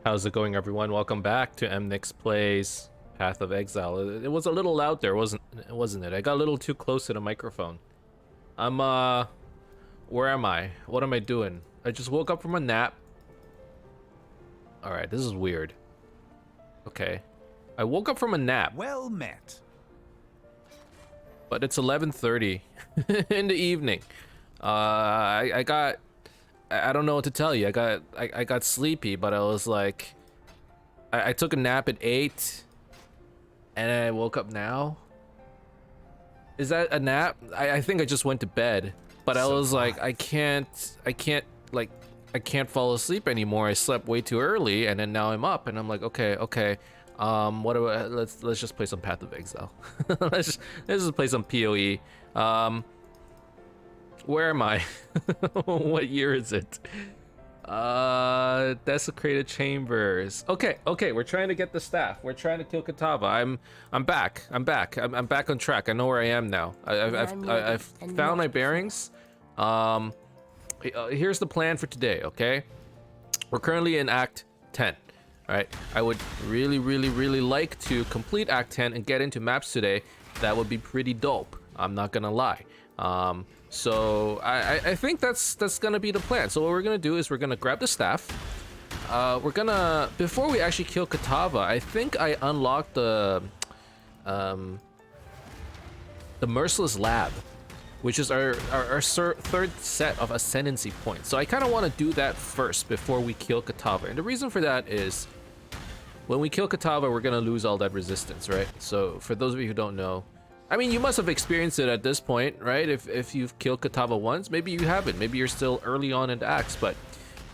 How's it going, everyone? Welcome back to Emnix Plays Path of Exile. It was a little loud there, wasn't it? I got a little too close to the microphone. Where am I? What am I doing? I just woke up from a nap. Alright, this is weird. Okay. I woke up from a nap. Well met. But it's 11:30 in the evening. I don't know what to tell you. I got sleepy, but I was like, I took a nap at 8, and I woke up now. Is that a nap? I think I just went to bed, but I was like, I can't fall asleep anymore. I slept way too early, and then now I'm up, and I'm like, okay. What do I, let's just play some Path of Exile. let's just play some PoE. Where am I? What year is it? Desecrated Chambers. Okay, we're trying to get the staff. We're trying to kill Katava. I'm back. I'm back on track. I know where I am now. I've found my bearings. Here's the plan for today, okay? We're currently in Act 10. Alright, I would really like to complete Act 10 and get into maps today. That would be pretty dope. I'm not gonna lie. So I think that's gonna be the plan. So what we're gonna do is we're gonna grab the staff. We're gonna, before we actually kill Katava, I think I unlocked the Merciless Lab, which is our third set of ascendancy points. So I kind of want to do that first before we kill Katava. And the reason for that is when we kill Katava, we're gonna lose all that resistance, right? So for those of you who don't know, I mean, you must have experienced it at this point, right? If you've killed Katava once, maybe you haven't. Maybe you're still early on in the acts, but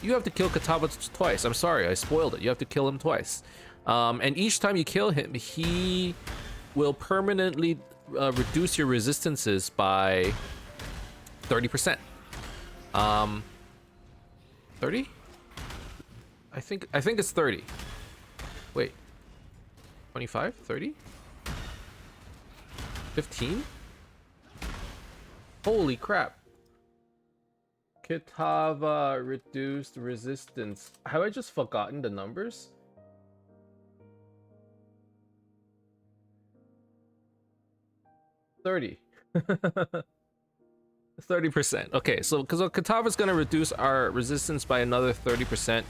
you have to kill Katava twice. I'm sorry, I spoiled it. You have to kill him twice. And each time you kill him, he will permanently reduce your resistances by 30%. 30? I think it's 30. Wait. 25? 30? 15? Holy crap. Katava reduced resistance. Have I just forgotten the numbers? $30. 30%. Okay, so because Katava is going to reduce our resistance by another 30%.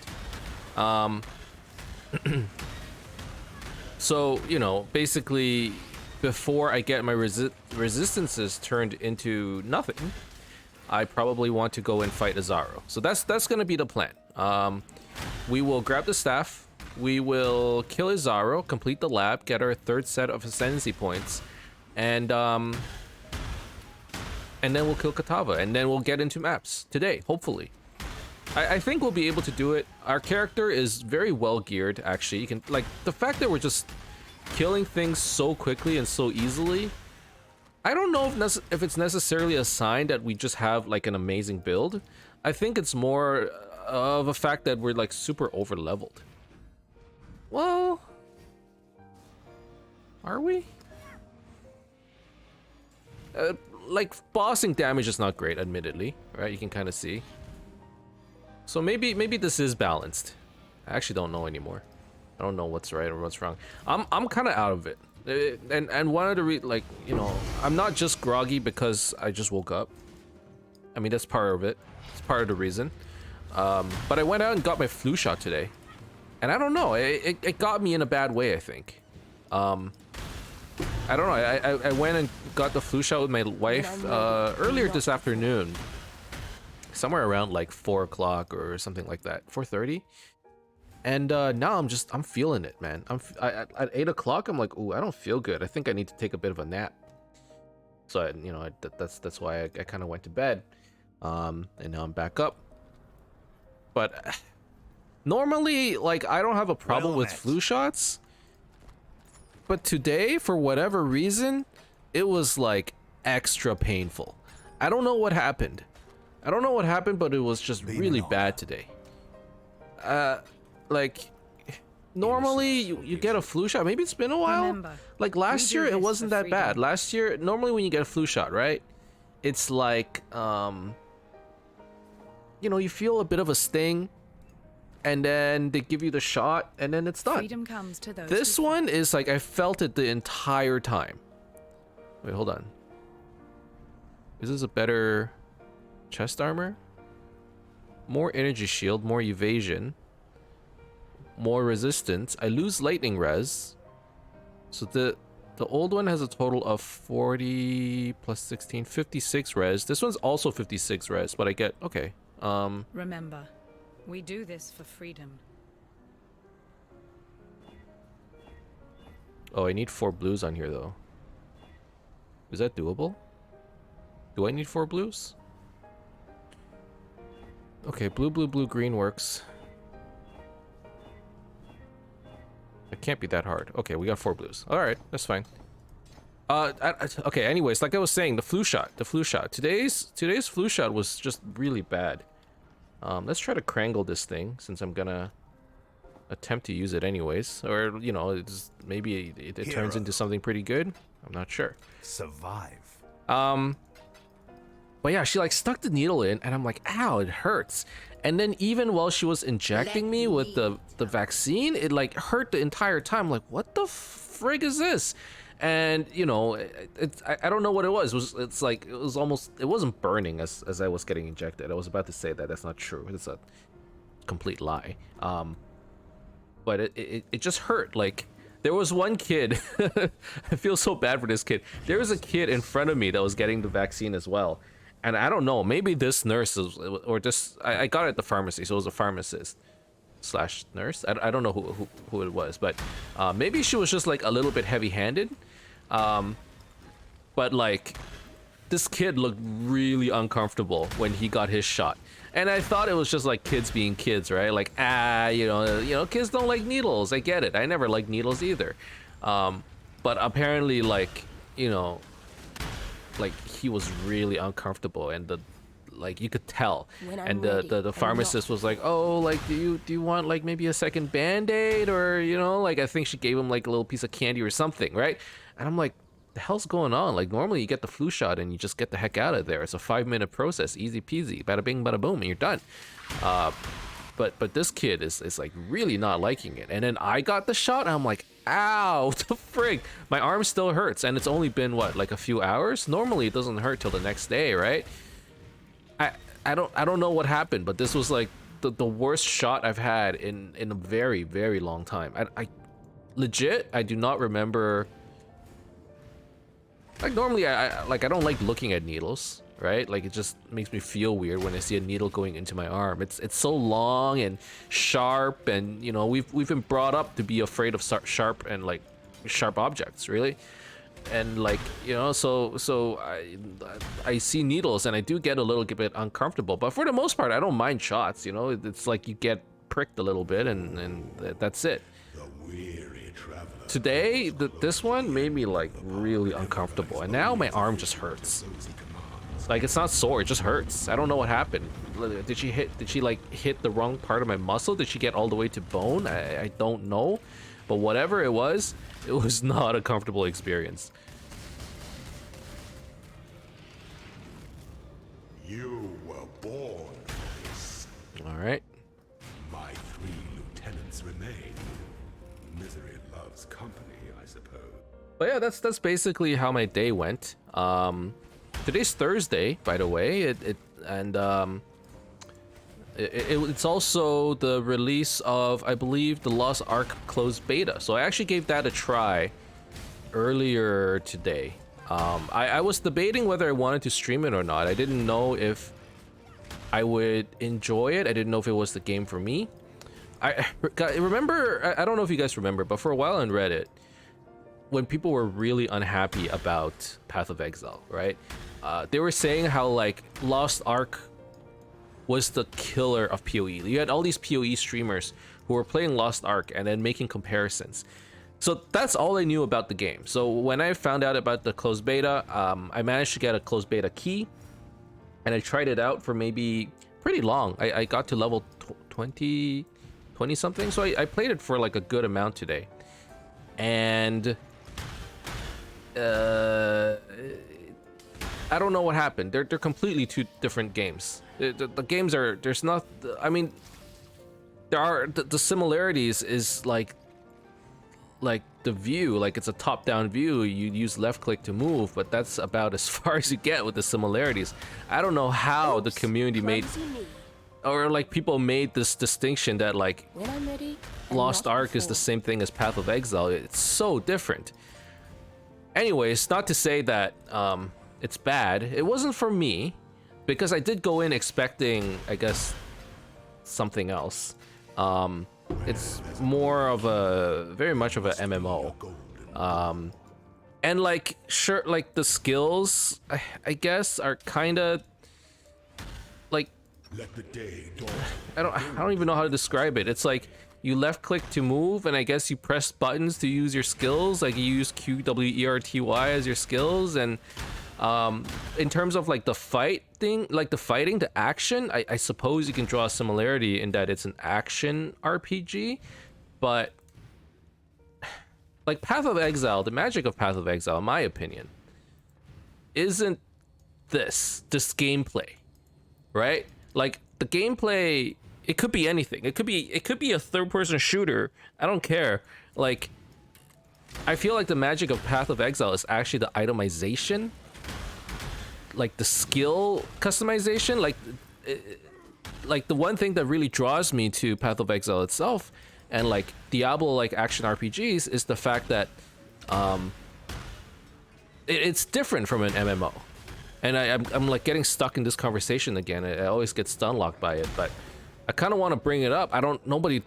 So, you know, basically, before I get my resistances turned into nothing, I probably want to go and fight Azaro. So that's going to be the plan. We will grab the staff. We will kill Azaro, complete the lab, get our third set of ascendancy points, and then we'll kill Katava, and then we'll get into maps today, hopefully. I think we'll be able to do it. Our character is very well geared, actually. You can, like, the fact that we're just killing things so quickly and so easily, I don't know if it's necessarily a sign that we just have like an amazing build. I think it's more of a fact that we're like super over leveled. Well, are we? Like, bossing damage is not great, admittedly, right? You can kind of see. So maybe this is balanced. I actually don't know anymore. I don't know what's right or what's wrong. I'm kind of out of it. And wanted to like, you know, I'm not just groggy because I just woke up. I mean, that's part of it. It's part of the reason. But I went out and got my flu shot today. And I don't know, it got me in a bad way, I think. I don't know, I went and got the flu shot with my wife earlier this afternoon. Somewhere around like 4 o'clock or something like that, 4:30. And now I'm feeling it, man. At 8 o'clock, I'm like, ooh, I don't feel good. I think I need to take a bit of a nap. So you know, that's why I kind of went to bed. And now I'm back up. But normally, like, I don't have a problem with flu shots. But today, for whatever reason, it was like extra painful. I don't know what happened. But it was just really bad today. Like, normally you get a flu shot. Maybe it's been a while. Remember, like last year, it wasn't that bad. Last year, normally when you get a flu shot, right? It's like, you know, you feel a bit of a sting, and then they give you the shot, and then it's done. Freedom comes to those This who one is like I felt it the entire time. Wait, hold on. Is this a better chest armor? More energy shield, more evasion, more resistance. I lose lightning res. So the old one has a total of 40 plus 16, 56 res. This one's also 56 res, but I get, okay. remember, we do this for freedom. Oh, I need 4 blues on here though. Is that doable? Do I need 4 blues? Okay, blue, blue, blue, green works. It can't be that hard. Okay, we got 4 blues. All right, that's fine. Okay. Anyways, like I was saying, the flu shot. Today's flu shot was just really bad. Let's try to crangle this thing since I'm gonna attempt to use it anyways, or you know, maybe it turns into something pretty good. I'm not sure. Survive. But yeah, she like stuck the needle in, and I'm like, ow, it hurts. And then even while she was injecting me with the vaccine, it like hurt the entire time. I'm like, what the frig is this? And you know, I don't know what it was. It wasn't burning as I was getting injected. I was about to say that that's not true. It's a complete lie. But it just hurt. Like there was one kid. I feel so bad for this kid. There was a kid in front of me that was getting the vaccine as well. And I don't know, maybe this nurse I got it at the pharmacy, so it was a pharmacist slash nurse. I don't know who it was, but maybe she was just like a little bit heavy-handed. But like this kid looked really uncomfortable when he got his shot. And I thought it was just like kids being kids, right? Like, you know, kids don't like needles. I get it. I never liked needles either. But apparently, like, you know, like he was really uncomfortable, and you could tell. And the pharmacist was like, oh, like do you want like maybe a second band-aid, or you know, like I think she gave him like a little piece of candy or something, right? And I'm like, the hell's going on? Like normally you get the flu shot and you just get the heck out of there. It's a 5-minute process, easy peasy, bada bing bada boom, and you're done. But this kid is like really not liking it. And then I got the shot and I'm like, ow, what the frig? My arm still hurts, and it's only been what, like a few hours? Normally it doesn't hurt till the next day, right? I don't know what happened, but this was like the worst shot I've had in a very, very long time. I legit, I do not remember. Like normally I don't like looking at needles, right? Like it just makes me feel weird when I see a needle going into my arm. It's so long and sharp, and you know, we've been brought up to be afraid of sharp objects, really. And like, you know, so I see needles and I do get a little bit uncomfortable, but for the most part I don't mind shots, you know. It's like you get pricked a little bit and that's it. Today this one made me like really uncomfortable, and now my arm just hurts. Like it's not sore, it just hurts. I don't know what happened. Did she like hit the wrong part of my muscle? Did she get all the way to bone? I don't know, but whatever it was not a comfortable experience. You were born for this. All right. My 3 lieutenants remain. Misery loves company, I suppose. But yeah, that's basically how my day went. Today's Thursday, by the way. It's also the release of, I believe, the Lost Ark closed beta. So I actually gave that a try earlier today. I was debating whether I wanted to stream it or not. I didn't know if I would enjoy it. I didn't know if it was the game for me. I remember, I don't know if you guys remember, but for a while on Reddit, when people were really unhappy about Path of Exile, right? They were saying how like Lost Ark was the killer of PoE. You had all these PoE streamers who were playing Lost Ark and then making comparisons. So that's all I knew about the game. So when I found out about the closed beta, I managed to get a closed beta key, and I tried it out for maybe pretty long. I got to level 20 something. So I played it for like a good amount today. And I don't know what happened. They're completely two different games. The games are, there's not, I mean, there are the similarities is like the view, like it's a top-down view. You use left click to move, but that's about as far as you get with the similarities. I don't know how the community made, or like people made this distinction that like When I'm ready, Lost Ark is the same thing as Path of Exile. It's so different. Anyways, not to say that it's bad. It wasn't for me because I did go in expecting, I guess, something else. It's more of a very much of a MMO, and like sure, like the skills I guess are kind of like Let the day dawn. I don't even know how to describe it. It's like you left click to move, and I guess you press buttons to use your skills. Like you use QWERTY as your skills, and in terms of like the fighting, the action, I suppose you can draw a similarity in that it's an action RPG, but like Path of Exile, the magic of Path of Exile, in my opinion, isn't this gameplay, right? Like the gameplay, it could be anything. It could be a third-person shooter. I don't care. Like, I feel like the magic of Path of Exile is actually the itemization, like the skill customization. Like the one thing that really draws me to Path of Exile itself, and like Diablo like action RPGs, is the fact that it's different from an MMO. And I'm like getting stuck in this conversation again. I always get stun locked by it, but I kind of want to bring it up. Nobody's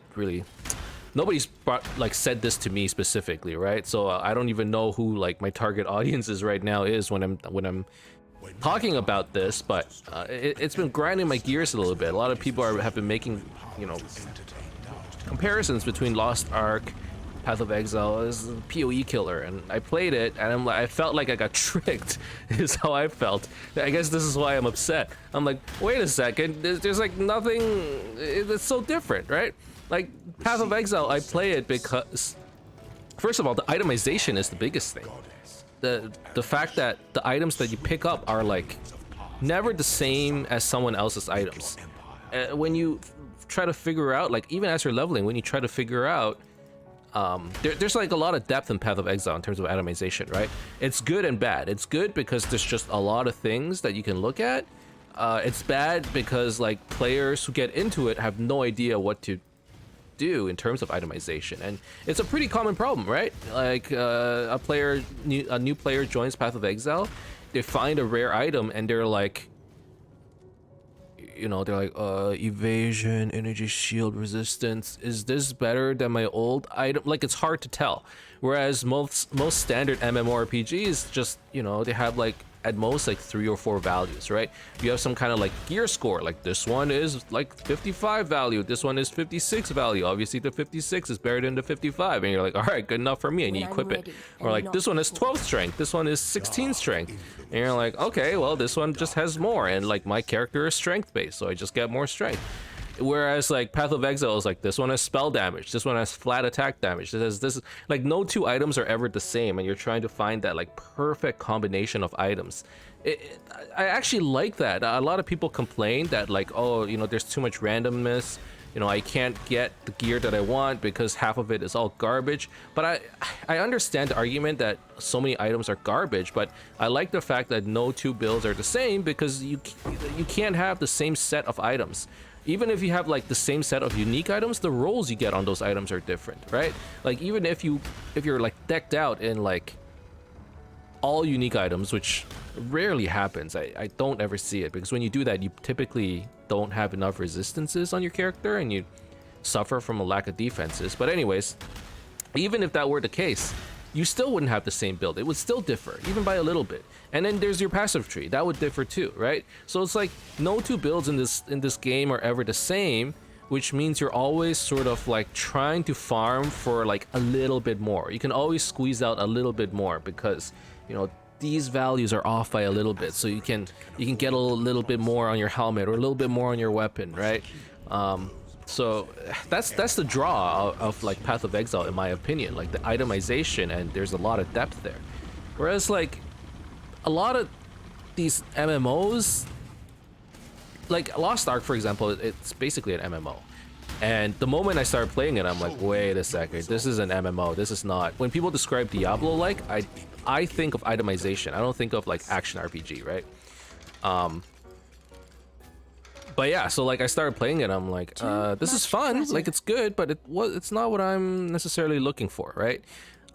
said this to me specifically, right? So I don't even know who like my target audience is right now is when I'm talking about this, but it's been grinding my gears a little bit. A lot of people have been making, you know, comparisons between Lost Ark, Path of Exile as a PoE killer, and I played it, and I felt like I got tricked. Is how I felt. I guess this is why I'm upset. I'm like, wait a second, there's like nothing. It's so different, right? Like Path of Exile, I play it because, first of all, the itemization is the biggest thing. The fact that the items that you pick up are like never the same as someone else's items. When you try to figure out, like even as you're leveling, when you try to figure out, there's like a lot of depth in Path of Exile in terms of atomization, right? It's good and bad. It's good because there's just a lot of things that you can look at. It's bad because like players who get into it have no idea what to do in terms of itemization, and it's a pretty common problem, right? Like a new player joins Path of Exile, they find a rare item and they're like, you know, they're like, evasion, energy shield resistance, is this better than my old item? Like, it's hard to tell. Whereas most standard MMORPGs just, you know, they have like at most like 3 or 4 values, right? You have some kind of like gear score, like this one is like 55 value, this one is 56 value. Obviously the 56 is better than the 55, and you're like, all right, good enough for me, and you equip it. Or like this one is 12 strength, this one is 16 strength, and you're like, okay, well this one just has more, and like my character is strength based, so I just get more strength. Whereas like Path of Exile is like, this one has spell damage, this one has flat attack damage, this like no two items are ever the same, and you're trying to find that like perfect combination of items. I actually like that. A lot of people complain that like, oh, you know, there's too much randomness, you know, I can't get the gear that I want because half of it is all garbage. But I understand the argument that so many items are garbage, but I like the fact that no two builds are the same, because you can't have the same set of items. Even if you have like the same set of unique items, the rolls you get on those items are different, right? Like even if you're like decked out in like all unique items, which rarely happens, I don't ever see it, because when you do that, you typically don't have enough resistances on your character and you suffer from a lack of defenses. But anyways, even if that were the case, you still wouldn't have the same build. It would still differ, even by a little bit. And then there's your passive tree, that would differ too, right? So it's like no two builds in this game are ever the same, which means you're always sort of like trying to farm for like a little bit more. You can always squeeze out a little bit more because, you know, these values are off by a little bit, so you can get a little bit more on your helmet or a little bit more on your weapon, right? So that's the draw of like Path of Exile, in my opinion, like the itemization, and there's a lot of depth there. Whereas like a lot of these MMOs, like Lost Ark for example, it's basically an MMO. And the moment I started playing it, I'm like, wait a second, this is an MMO. This is not. When people describe Diablo like, I think of itemization. I don't think of like action RPG, right? But yeah, so like I started playing it, I'm like, this is fun, like it's good, but it's not what I'm necessarily looking for, right?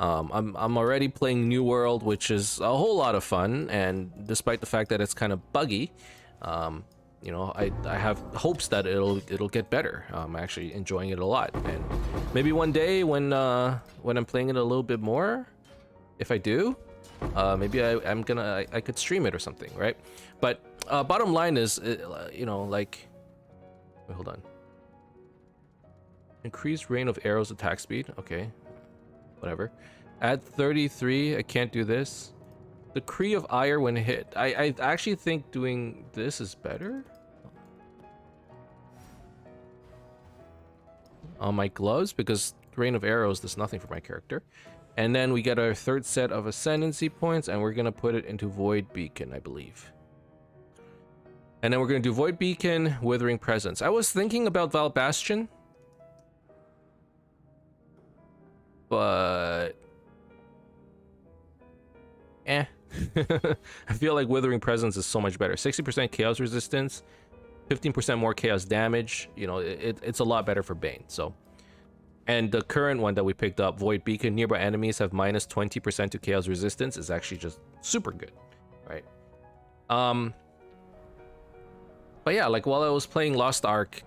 I'm already playing New World, which is a whole lot of fun, and despite the fact that it's kind of buggy, you know, I have hopes that it'll get better. I'm actually enjoying it a lot, and maybe one day when I'm playing it a little bit more, if I do, maybe I could stream it or something, right? But bottom line is, you know, like, wait, hold on. Increased rain of arrows attack speed. Okay, whatever. Add 33. I can't do this. Decree of ire when hit. I actually think doing this is better. On my gloves, because rain of arrows does nothing for my character. And then we get our third set of ascendancy points, and we're gonna put it into Void Beacon, I believe. And then we're gonna do Void Beacon, Withering Presence. I was thinking about Val Bastion, but I feel like Withering Presence is so much better. 60% chaos resistance, 15% more chaos damage. You know, it's a lot better for Bane. So, and the current one that we picked up, Void Beacon, nearby enemies have minus 20% to chaos resistance, is actually just super good, right? But yeah, like while I was playing Lost Ark,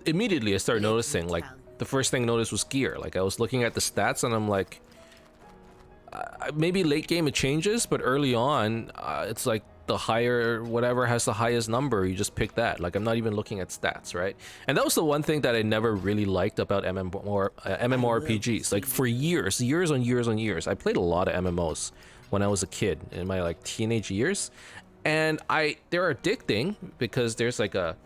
immediately I started noticing, like, the first thing I noticed was gear. Like, I was looking at the stats and I'm like, maybe late game it changes, but early on, it's like the higher, whatever has the highest number, you just pick that. Like, I'm not even looking at stats, right? And that was the one thing that I never really liked about MMORPGs. Like, for years on years, I played a lot of MMOs when I was a kid, in my like teenage years. And they're addicting because there's like a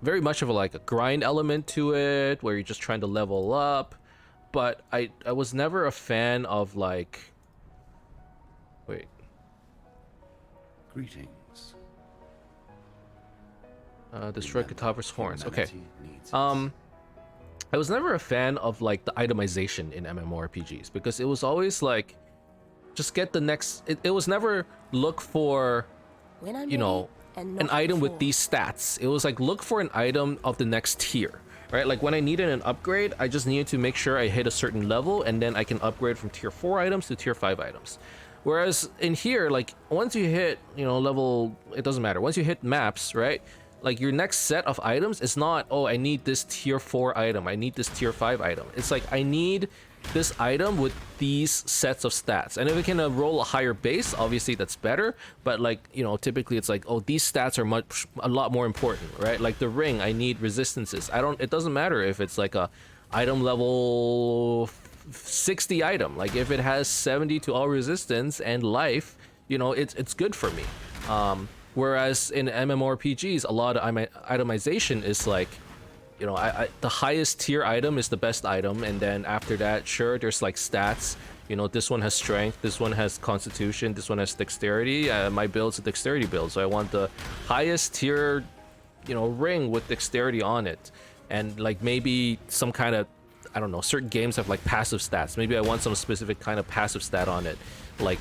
very much of a grind element to it where you're just trying to level up. But I was never a fan of like, wait. Greetings. Destroy Kataver's horns. Okay. I was never a fan of like the itemization in MMORPGs because it was always like, just get the next. It was never look for, you know, an item with these stats. It was like look for an item of the next tier, right? Like when I needed an upgrade, I just needed to make sure I hit a certain level, and then I can upgrade from tier 4 items to tier 5 items. Whereas in here, like once you hit, you know, level, it doesn't matter. Once you hit maps, right? Like your next set of items is not, oh, I need this tier 4 item. I need this tier 5 item. It's like I need this item with these sets of stats, and if it can roll a higher base, obviously that's better. But like, you know, typically it's like, oh, these stats are a lot more important, right? Like the ring, I need resistances. It doesn't matter if it's like a item level 60 item. Like if it has 70 to all resistance and life, you know, it's good for me. Whereas in MMORPGs, a lot of itemization is like, you know, the highest tier item is the best item, and then after that, sure, there's like stats. You know, this one has strength, this one has constitution, this one has dexterity. My build's a dexterity build, so I want the highest tier, you know, ring with dexterity on it. And like maybe some kind of, I don't know, certain games have like passive stats. Maybe I want some specific kind of passive stat on it, like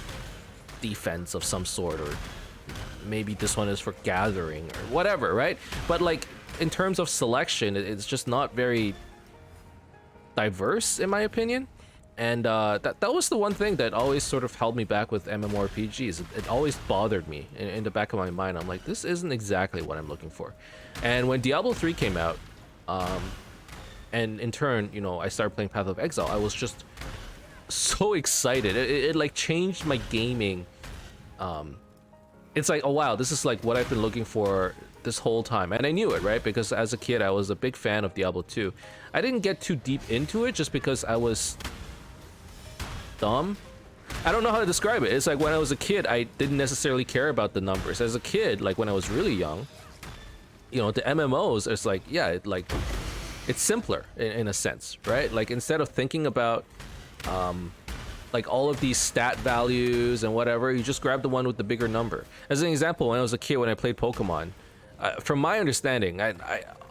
defense of some sort, or maybe this one is for gathering or whatever, right? But like, in terms of selection, it's just not very diverse, in my opinion. And that was the one thing that always sort of held me back with MMORPGs. It always bothered me in the back of my mind. I'm like, this isn't exactly what I'm looking for. And when Diablo 3 came out, and in turn, you know, I started playing Path of Exile, I was just so excited. It like changed my gaming. It's like, oh wow, this is like what I've been looking for this whole time. And I knew it, right? Because as a kid, I was a big fan of Diablo 2. I didn't get too deep into it just because I was dumb. I don't know how to describe it. It's like when I was a kid, I didn't necessarily care about the numbers. As a kid, like when I was really young, you know, the MMOs, it's like, yeah, it's simpler in a sense, right? Like instead of thinking about like all of these stat values and whatever, you just grab the one with the bigger number. As an example, when I was a kid, when I played Pokemon, from my understanding,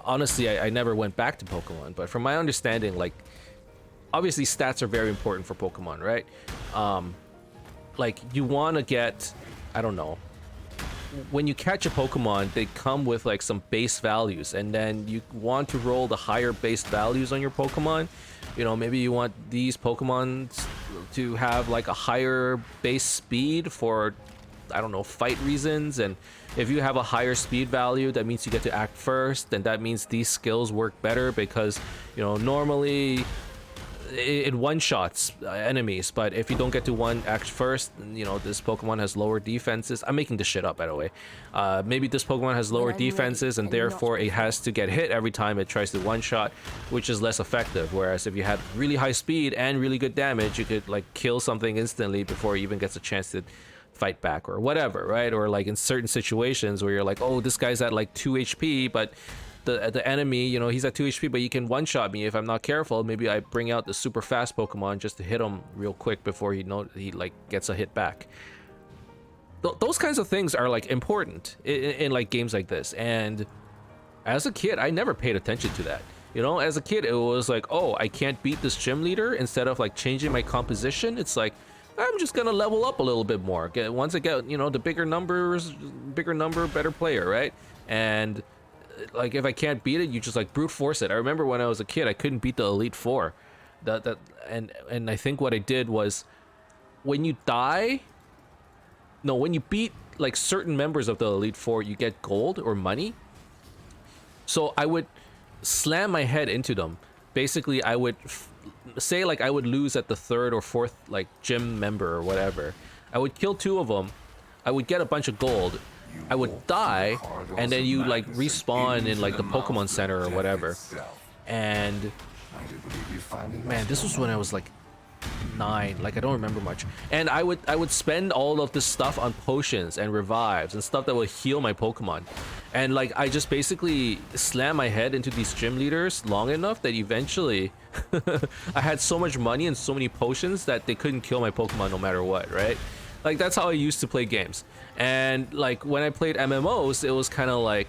honestly, I never went back to Pokemon, but from my understanding, like, obviously stats are very important for Pokemon, right? Like, you want to get, I don't know, when you catch a Pokemon, they come with like some base values, and then you want to roll the higher base values on your Pokemon. You know, maybe you want these Pokemon to have like a higher base speed for, I don't know, fight reasons. And if you have a higher speed value, that means you get to act first, and that means these skills work better because, you know, normally it one-shots enemies, but if you don't get to one act first, you know, this Pokemon has lower defenses. I'm making this shit up, by the way. Maybe this Pokemon has lower defenses, and therefore it has to get hit every time it tries to one-shot, which is less effective. Whereas if you had really high speed and really good damage, you could like kill something instantly before it even gets a chance to fight back or whatever, right? Or like in certain situations where you're like, oh, this guy's at like 2 HP, but the enemy, you know, he's at 2 HP, but you can one-shot me if I'm not careful. Maybe I bring out the super fast Pokemon just to hit him real quick before he like gets a hit back. Those kinds of things are like important in like games like this. And as a kid, I never paid attention to that. You know, as a kid, it was like, oh, I can't beat this gym leader. Instead of like changing my composition, it's like, I'm just gonna level up a little bit more. Once I get, you know, the bigger number, better player, right? And like if I can't beat it, you just like brute force it. I remember when I was a kid, I couldn't beat the Elite Four. And I think what I did was, when you beat like certain members of the Elite Four, you get gold or money. So I would slam my head into them. Basically, I would say like I would lose at the third or fourth like gym member or whatever. I would kill 2 of them. I would get a bunch of gold. I would die, and then you like respawn in like the Pokemon Center or whatever. And man, this was when I was like 9. Like I don't remember much. And I would spend all of this stuff on potions and revives and stuff that would heal my Pokemon. And like I just basically slammed my head into these gym leaders long enough that eventually I had so much money and so many potions that they couldn't kill my Pokemon no matter what, right? Like that's how I used to play games. And like when I played MMOs, it was kind of like,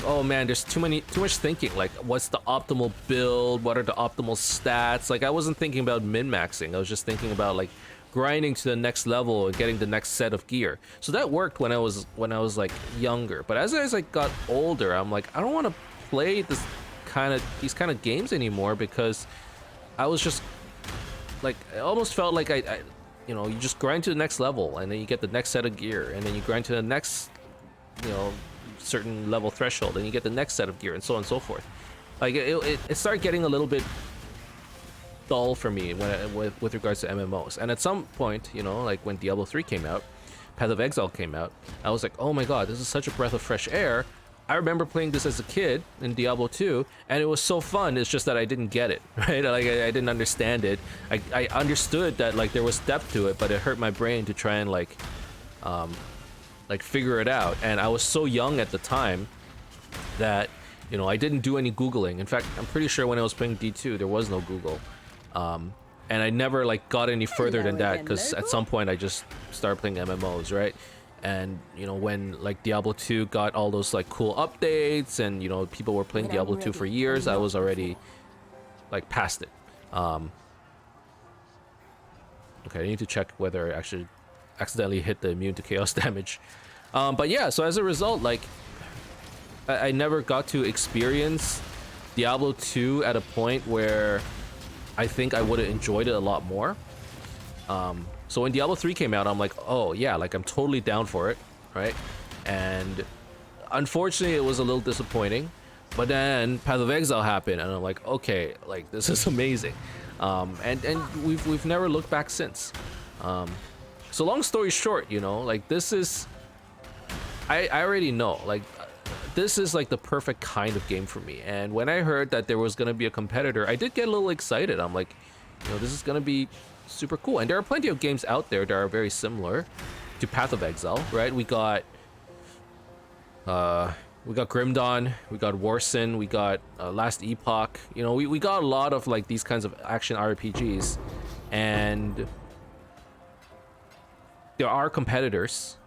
oh man, there's too much thinking. Like, what's the optimal build? What are the optimal stats? Like I wasn't thinking about min-maxing. I was just thinking about like grinding to the next level and getting the next set of gear. So that worked when I was like younger. But as I got older, I'm like, I don't want to play these kind of games anymore, because I was just like, I almost felt like I you know, you just grind to the next level and then you get the next set of gear, and then you grind to the next, you know, certain level threshold and you get the next set of gear, and so on and so forth. Like it started getting a little bit dull for me with regards to MMOs. And at some point, you know, like when Diablo 3 came out, Path of Exile came out, I was like, oh my god, this is such a breath of fresh air. I remember playing this as a kid in Diablo 2, and it was so fun. It's just that I didn't get it, right? Like I didn't understand it. I understood that like there was depth to it, but it hurt my brain to try and like figure it out. And I was so young at the time that, you know, I didn't do any Googling. In fact, I'm pretty sure when I was playing D2, there was no Google. And I never like got any further than that, because at some point I just started playing MMOs, right? And you know, when like Diablo 2 got all those like cool updates, and you know, people were playing Diablo 2 for years, I was already like past it. Okay, I need to check whether I actually accidentally hit the immune to chaos damage. But yeah, so as a result, like I never got to experience Diablo 2 at a point where I think I would have enjoyed it a lot more. So when Diablo 3 came out, I'm like, oh yeah, like I'm totally down for it, right? And unfortunately, it was a little disappointing. But then Path of Exile happened, and I'm like, okay, like this is amazing. And we've never looked back since. So long story short, you know, like this is, I already know, like this is like the perfect kind of game for me. And when I heard that there was gonna be a competitor, I did get a little excited. I'm like, you know, this is gonna be super cool. And there are plenty of games out there that are very similar to Path of Exile, right? We got Grim Dawn, we got Warson, we got Last Epoch. You know, we got a lot of like these kinds of action RPGs, and there are competitors.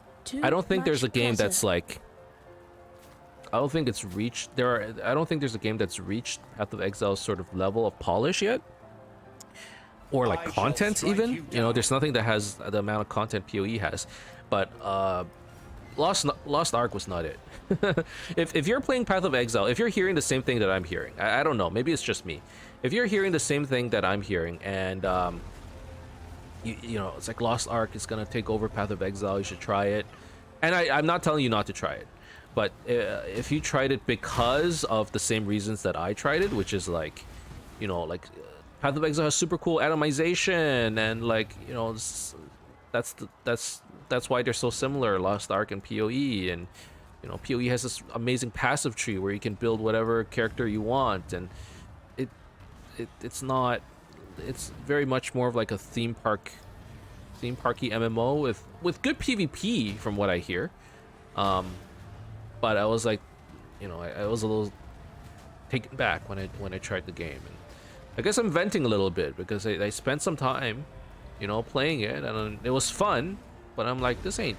I don't think there's a game that's like I don't think it's reached. I don't think there's a game that's reached Path of Exile's sort of level of polish yet, or like content even. You know, there's nothing that has the amount of content PoE has. But Lost Ark was not it. If you're playing Path of Exile, if you're hearing the same thing that I'm hearing, I don't know, maybe it's just me. If you're hearing the same thing that I'm hearing, and you know, it's like Lost Ark is gonna take over Path of Exile, you should try it. And I'm not telling you not to try it, but if you tried it because of the same reasons that I tried it, which is like, you know, like Path of Exile has super cool atomization, and like, you know, that's why they're so similar, Lost Ark and PoE. And you know, PoE has this amazing passive tree where you can build whatever character you want, and it's not, it's very much more of like a theme parky MMO with good PvP from what I hear. But I was like, you know, I was a little taken back when I tried the game, and I guess I'm venting a little bit because I spent some time, you know, playing it, and it was fun, but I'm like, this ain't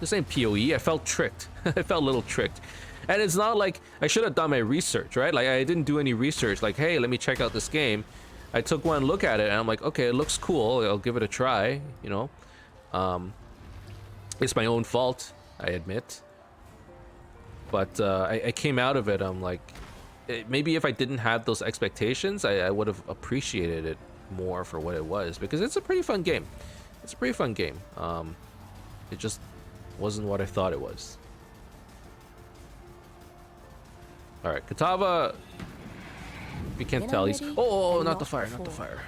PoE. I felt tricked. I felt a little tricked. And it's not like I should have done my research, right? Like, I didn't do any research, like, hey, let me check out this game. I took one look at it, and I'm like, okay, it looks cool, I'll give it a try, you know. It's my own fault, I admit. But I came out of it, I'm like, maybe if I didn't have those expectations, I would have appreciated it more for what it was, because it's a pretty fun game. It's a pretty fun game. It just wasn't what I thought it was. All right, Katava. If you can't tell, he's not the fire, not the fire.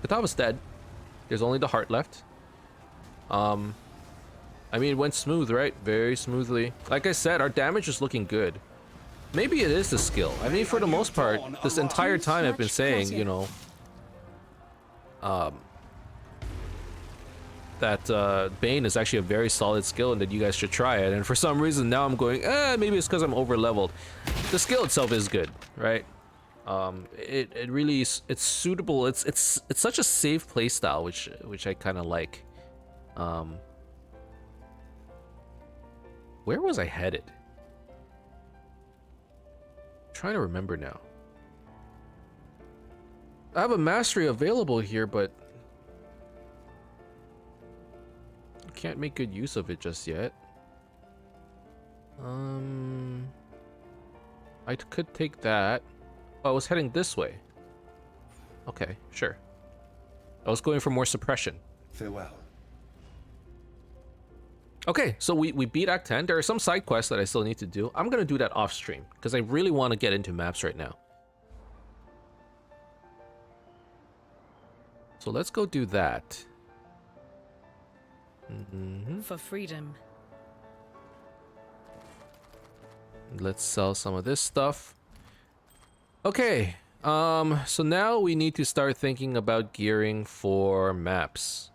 Katava's dead. There's only the heart left. I mean, it went smooth, right? Very smoothly. Like I said, our damage is looking good. Maybe it is the skill. I mean, for the most part, this entire time I've been saying, you know, that Bane is actually a very solid skill and that you guys should try it. And for some reason now I'm going, maybe it's because I'm over leveled. The skill itself is good, right? It really is, it's suitable. It's such a safe playstyle, which I kind of like. Where was I headed? Trying to remember now. I have a mastery available here, but I can't make good use of it just yet. I could take that. Oh, I was heading this way. Okay, sure. I was going for more suppression. Farewell. Okay, so we beat Act 10. There are some side quests that I still need to do. I'm gonna do that off stream because I really want to get into maps right now. So let's go do that. For freedom. Let's sell some of this stuff. Okay, so now we need to start thinking about gearing for maps.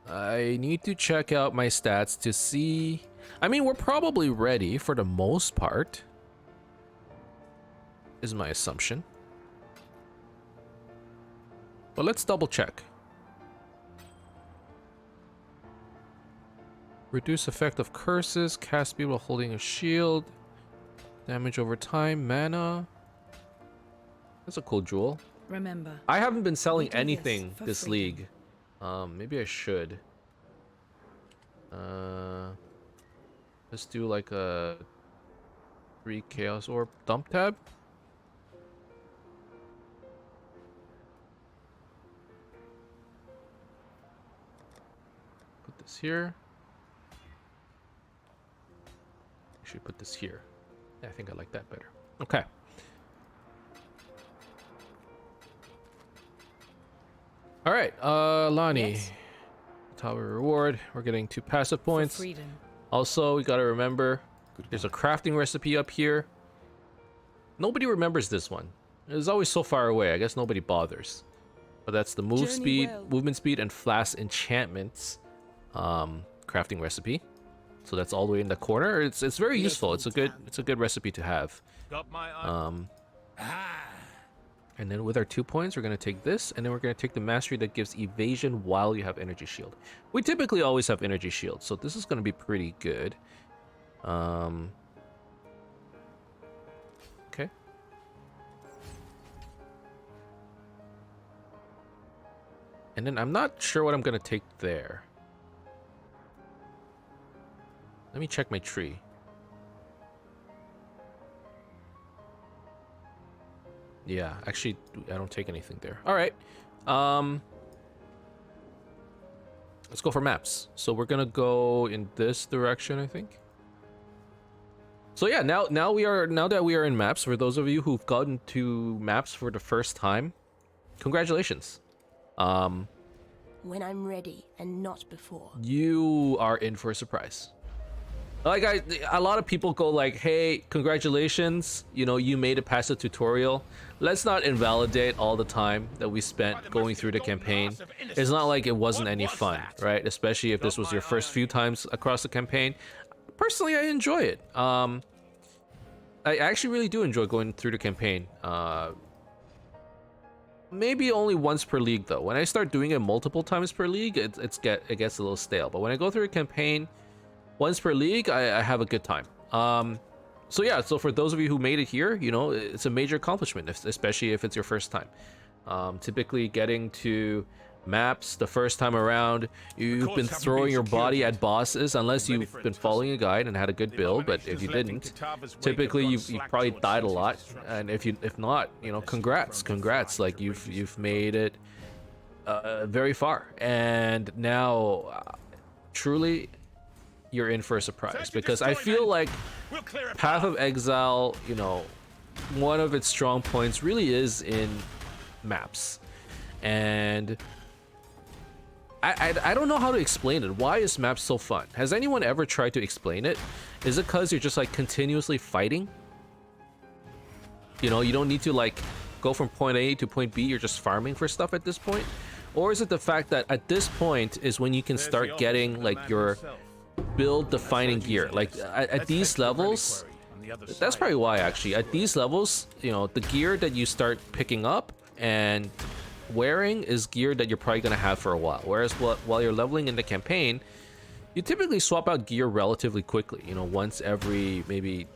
I need to check out my stats to see. I mean, we're probably ready for the most part, is my assumption. But let's double check. Reduce effect of curses, cast speed while holding a shield, damage over time, mana. That's a cool jewel. Remember, I haven't been selling we do anything for this freedom. league. Maybe I should. Let's do like a 3 Chaos Orb dump tab. Put this here. Actually, put this here. Yeah, I think I like that better. Okay. All right, Lonnie. Yes. Tower reward. We're getting 2 passive points. For freedom. Also, we gotta remember, there's a crafting recipe up here. Nobody remembers this one. It's always so far away. I guess nobody bothers. But that's the move speed, movement speed, and flash enchantments crafting recipe. So that's all the way in the corner. It's very useful. It's a good recipe to have. Got my eye. I And then with our 2 points, we're going to take this, and then we're going to take the mastery that gives evasion while you have energy shield. We typically always have energy shield, so this is going to be pretty good. Okay. And then I'm not sure what I'm going to take there. Let me check my tree. Yeah, actually, I don't take anything there. All right. Let's go for maps. So we're gonna go in this direction, I think. So yeah, now that we are in maps, for those of you who've gotten to maps for the first time, congratulations. When I'm ready and not before. You are in for a surprise. Like a lot of people go like, hey, congratulations, you know, you made it past the tutorial. Let's not invalidate all the time that we spent going through the campaign. It's not like it wasn't any fun, right? Especially if this was your first few times across the campaign. Personally, I enjoy it. I actually really do enjoy going through the campaign. Maybe only once per league though. When I start doing it multiple times per league, it gets a little stale. But when I go through a campaign once per league, I have a good time. So yeah, so for those of you who made it here, you know, it's a major accomplishment, especially if it's your first time. Typically getting to maps the first time around, you've been throwing your body at bosses unless you've been following a guide and had a good build, but if you didn't, typically you've probably died a lot. And if not, you know, congrats, like you've made it very far. And now truly you're in for a surprise, because I feel like Path of Exile, you know, one of its strong points really is in maps. And I don't know how to explain it. Why is maps so fun? Has anyone ever tried to explain it? Is it because you're just like continuously fighting? You know, you don't need to like go from point A to point B, you're just farming for stuff at this point? Or is it the fact that at this point is when you can start getting like your build defining gear? Like at these levels, that's probably why actually. At these levels, you know, the gear that you start picking up and wearing is gear that you're probably going to have for a while. Whereas while you're leveling in the campaign, you typically swap out gear relatively quickly. You know, once every maybe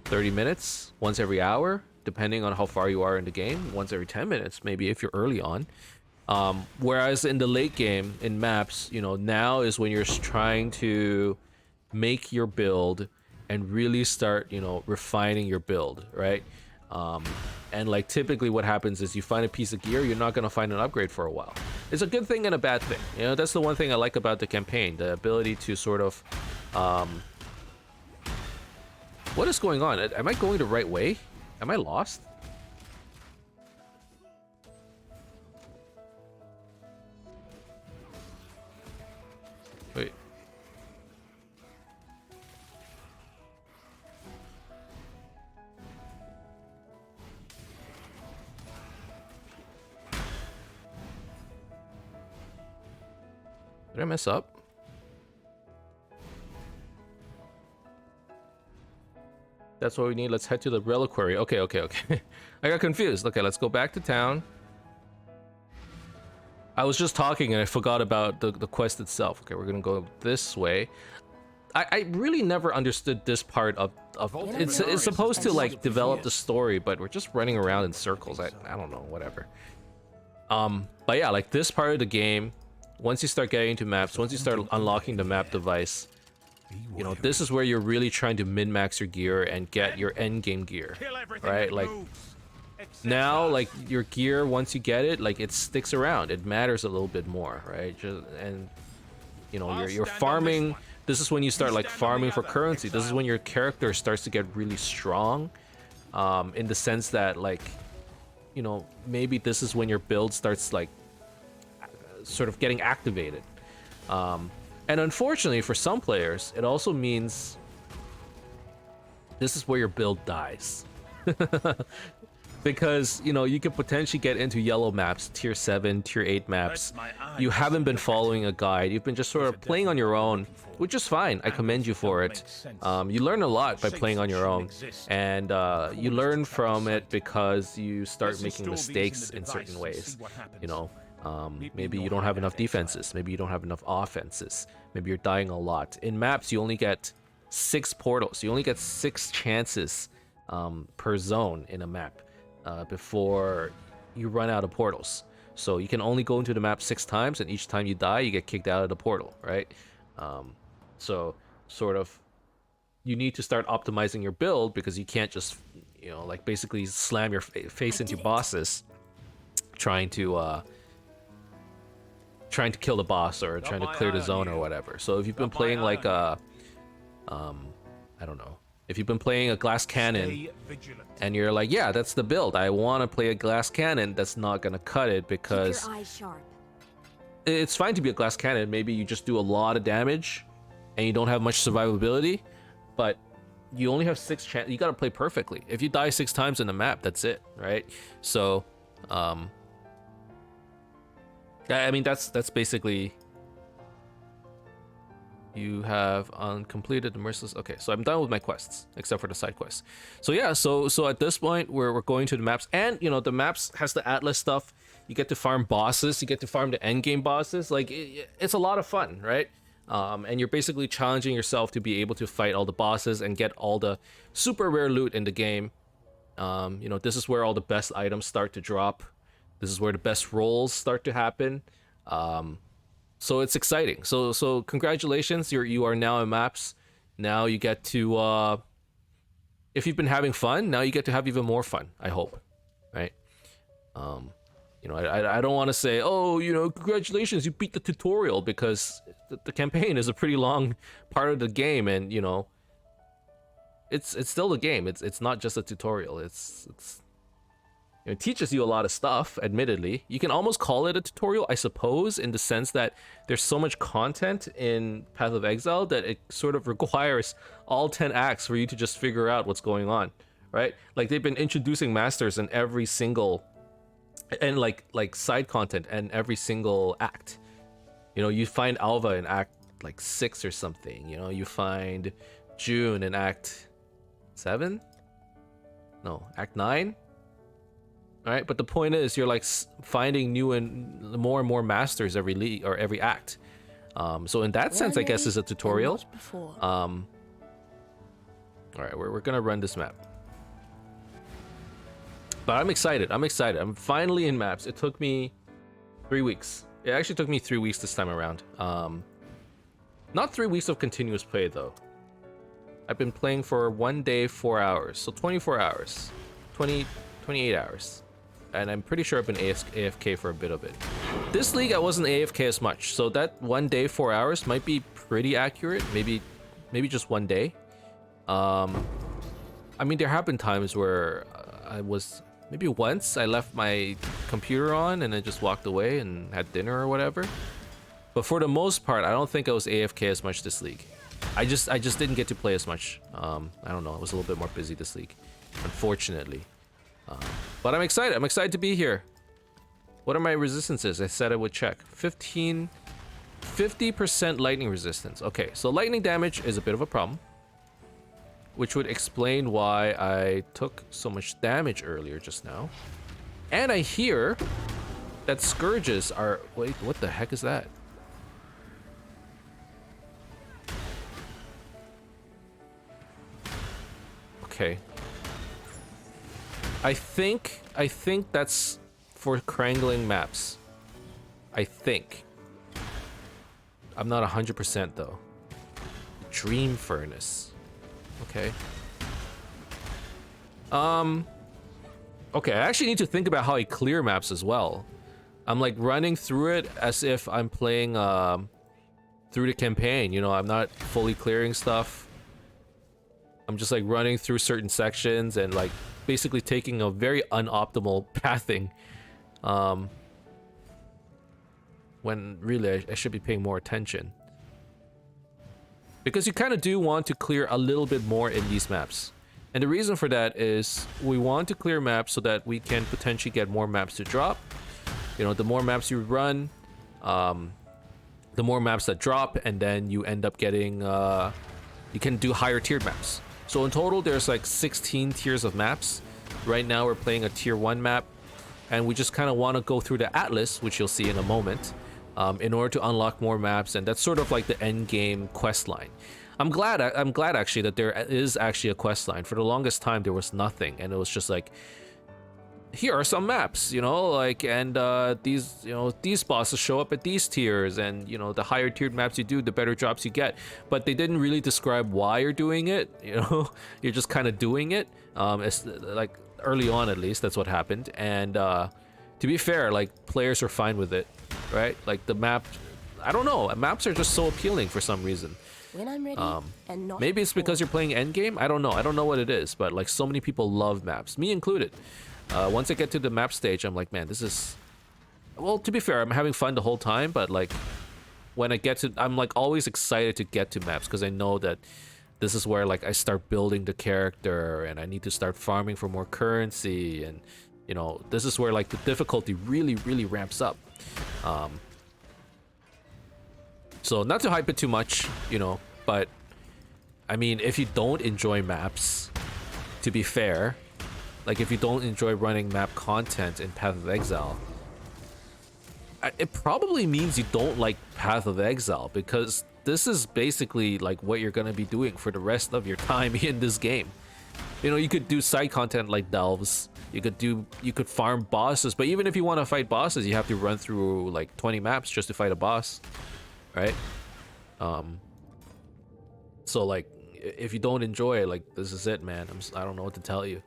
30 minutes, once every hour, depending on how far you are in the game, once every 10 minutes, maybe if you're early on. Whereas in the late game, in maps, you know, now is when you're trying to make your build and really start, you know, refining your build, right? And like typically what happens is you find a piece of gear, you're not going to find an upgrade for a while. It's a good thing and a bad thing. You know, that's the one thing I like about the campaign, the ability to sort of... what is going on? Am I going the right way? Am I lost? Wait. Did I mess up? That's what we need. Let's head to the reliquary. Okay. I got confused. Okay, let's go back to town. I was just talking and I forgot about the quest itself. Okay, we're gonna go this way. I really never understood this part of it's supposed to like develop the story, but we're just running around in circles. I don't know, whatever. But yeah, like this part of the game, once you start getting into maps, once you start unlocking the map device, you know, this is where you're really trying to min-max your gear and get your end game gear, right? Like now, like your gear, once you get it, like it sticks around. It matters a little bit more, right? And you know, you're farming. This is when you start like farming for currency. This is when your character starts to get really strong, in the sense that like, you know, maybe this is when your build starts like sort of getting activated. And unfortunately for some players, it also means this is where your build dies. because you know you could potentially get into yellow maps, tier 7, tier 8 maps. You haven't been following a guide. You've been just sort of playing on your own, which is fine. I commend you for it. You learn a lot by playing on your own, and you learn from it because you start making mistakes in certain ways. You know, maybe you don't have enough defenses. Maybe you don't have enough offenses. Maybe you're dying a lot. In maps, you only get 6 portals. You only get 6 chances per zone in a map before you run out of portals. So you can only go into the map 6 times, and each time you die, you get kicked out of the portal, right? So sort of you need to start optimizing your build, because you can't just, you know, like basically slam your face into bosses trying to kill the boss or trying to clear the zone or whatever. So if you've been playing like I don't know, if you've been playing a glass cannon and you're like, yeah, that's the build, I want to play a glass cannon, that's not gonna cut it, because Keep your eyes sharp. it's fine to be a glass cannon. Maybe you just do a lot of damage and you don't have much survivability, but you only have 6 chances. You gotta play perfectly. If you die 6 times in the map, that's it, right? So I mean, that's basically, you have uncompleted the merciless. Okay, so I'm done with my quests except for the side quests. So yeah, so at this point we're going to the maps, and you know the maps has the Atlas stuff. You get to farm bosses, you get to farm the end game bosses. Like it's a lot of fun, right? And you're basically challenging yourself to be able to fight all the bosses and get all the super rare loot in the game. You know, this is where all the best items start to drop. This is where the best rolls start to happen. So it's exciting. So congratulations, you are now in maps. Now you get to if you've been having fun, now you get to have even more fun, I hope. Right? You know, I don't want to say, oh, you know, congratulations, you beat the tutorial, because the campaign is a pretty long part of the game, and you know, it's still the game. It's not just a tutorial. It teaches you a lot of stuff, admittedly. You can almost call it a tutorial, I suppose, in the sense that there's so much content in Path of Exile that it sort of requires all 10 acts for you to just figure out what's going on, right? Like, they've been introducing masters in every single, and like side content and every single act. You know, you find Alva in act like 6 or something. You know, you find June in act 7? No, act 9? All right, but the point is, you're like finding new and more masters every league or every act. So in that sense, I guess is a tutorial. All right, we're gonna run this map, but I'm excited. I'm finally in maps. It took me 3 weeks. It actually took me 3 weeks this time around. Not 3 weeks of continuous play though. I've been playing for 1 day, 4 hours, so 24 hours, 28 hours. And I'm pretty sure I've been AFK for a bit of it. This league, I wasn't AFK as much, so that 1 day, 4 hours might be pretty accurate. Maybe just 1 day. I mean, there have been times where maybe once I left my computer on and I just walked away and had dinner or whatever. But for the most part, I don't think I was AFK as much this league. I just didn't get to play as much. I don't know. I was a little bit more busy this league, unfortunately. But I'm excited. I'm excited to be here. What are my resistances? I said I would check. 50% lightning resistance. Okay, so lightning damage is a bit of a problem, which would explain why I took so much damage earlier just now. And I hear that scourges are... Wait, what the heck is that? Okay. I think that's for crangling maps. I think. I'm not 100% though. Dream Furnace. Okay. Okay, I actually need to think about how I clear maps as well. I'm like running through it as if I'm playing through the campaign, you know, I'm not fully clearing stuff. I'm just like running through certain sections and like basically taking a very unoptimal pathing, when really I should be paying more attention, because you kind of do want to clear a little bit more in these maps, And the reason for that is we want to clear maps so that we can potentially get more maps to drop. You know, the more maps you run, the more maps that drop, and then you end up getting, you can do higher tiered maps. So in total, there's like 16 tiers of maps. Right now, we're playing a tier 1 map, and we just kind of want to go through the Atlas, which you'll see in a moment, in order to unlock more maps, and that's sort of like the end game quest line. I'm glad actually that there is actually a quest line. For the longest time, there was nothing, and it was just like, here are some maps, you know, like, and these, you know, these bosses show up at these tiers, and you know, the higher tiered maps you do, the better drops you get. But they didn't really describe why you're doing it. You know, you're just kind of doing it. It's like early on, at least, that's what happened. And to be fair, like, players are fine with it, right? Like the map, I don't know, maps are just so appealing for some reason. When I'm ready, and not Maybe it's before. because you're playing endgame. I don't know what it is, but like so many people love maps, me included. Once I get to the map stage, I'm like, man, this is... Well, to be fair, I'm having fun the whole time, but like, when I get to... I'm like always excited to get to maps, because I know that this is where like I start building the character, and I need to start farming for more currency, and you know, this is where like the difficulty really, really ramps up. So not to hype it too much, you know, but I mean, if you don't enjoy maps, to be fair, like if you don't enjoy running map content in Path of Exile, it probably means you don't like Path of Exile, because this is basically like what you're gonna be doing for the rest of your time in this game. You know, you could do side content like delves, you could farm bosses, but even if you want to fight bosses, you have to run through like 20 maps just to fight a boss, right? So like, if you don't enjoy it, like, this is it, man. I don't know what to tell you.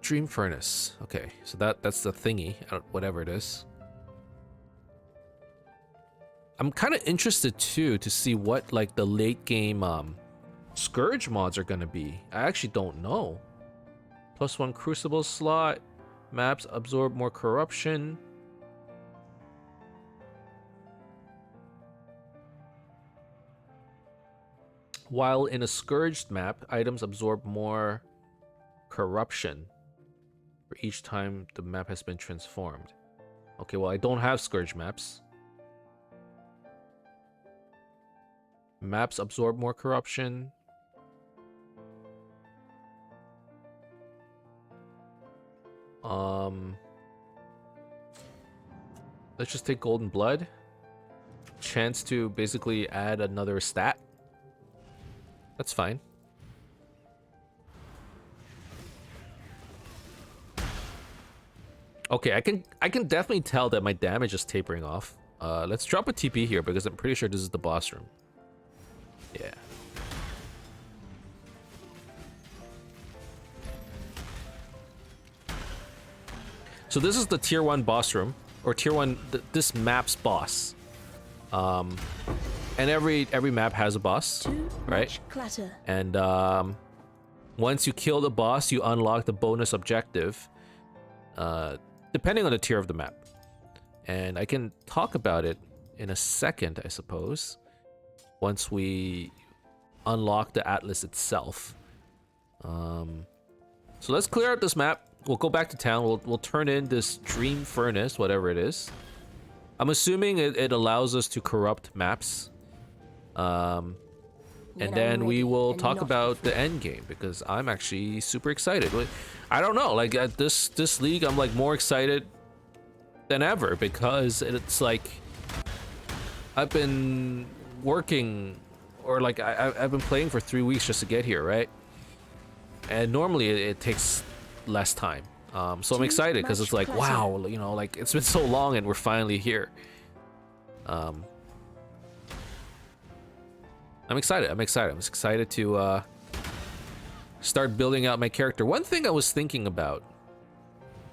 Dream Furnace. Okay, so that's the thingy, whatever it is. I'm kind of interested too to see what like the late game Scourge mods are gonna be. I actually don't know. +1 Crucible slot. Maps absorb more corruption. While in a Scourged map, items absorb more corruption for each time the map has been transformed. Okay, well, I don't have Scourge maps. Maps absorb more corruption. Let's just take Golden Blood. Chance to basically add another stat. That's fine. Okay, I can definitely tell that my damage is tapering off. Let's drop a TP here because I'm pretty sure this is the boss room. Yeah. So this is the tier 1 boss room, or tier 1 this map's boss. And every map has a boss, right? Clatter. And once you kill the boss, you unlock the bonus objective, depending on the tier of the map. And I can talk about it in a second, I suppose, once we unlock the Atlas itself. So let's clear out this map. We'll go back to town. We'll turn in this Dream Furnace, whatever it is. I'm assuming it allows us to corrupt maps. And then we will talk about the end game, because I'm actually super excited. I don't know, like at this league, I'm like more excited than ever, because it's like I've been working, or like I've been playing for 3 weeks just to get here, right? And normally it takes less time. So I'm excited because it's like, wow, you know, like it's been so long and we're finally here. I'm excited. I'm excited to start building out my character. One thing I was thinking about,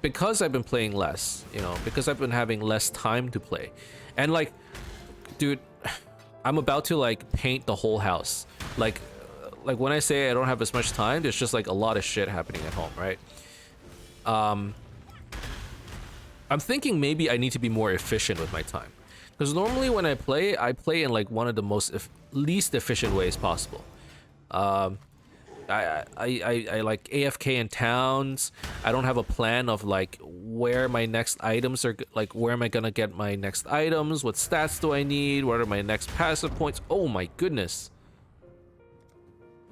because I've been playing less, you know, because I've been having less time to play, and like, dude, I'm about to like paint the whole house. Like when I say I don't have as much time, there's just like a lot of shit happening at home, right? I'm thinking maybe I need to be more efficient with my time. Because normally when I play in like one of the most least efficient ways possible. I like AFK in towns. I don't have a plan of like where my next items are, like where am I gonna get my next items, what stats do I need, what are my next passive points. Oh my goodness.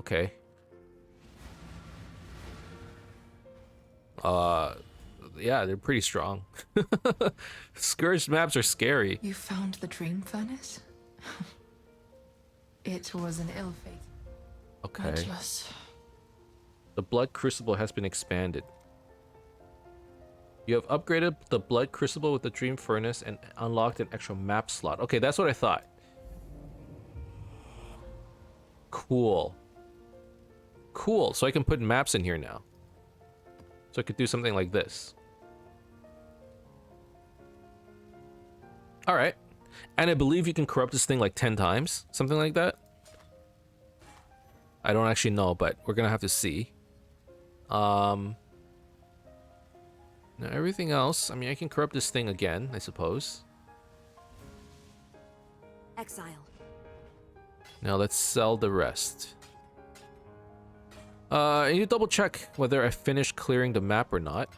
Okay. Yeah, they're pretty strong. Scourge maps are scary. You found the dream furnace? It was an ill fate. Okay. Matchless. The blood crucible has been expanded. You have upgraded the blood crucible with the dream furnace and unlocked an extra map slot. Okay, that's what I thought. Cool. Cool. So I can put maps in here now. So I could do something like this. All right. And I believe you can corrupt this thing like 10 times. Something like that. I don't actually know, but we're going to have to see. Now everything else, I mean, I can corrupt this thing again, I suppose. Exile. Now let's sell the rest. I need to double check whether I finished clearing the map or not.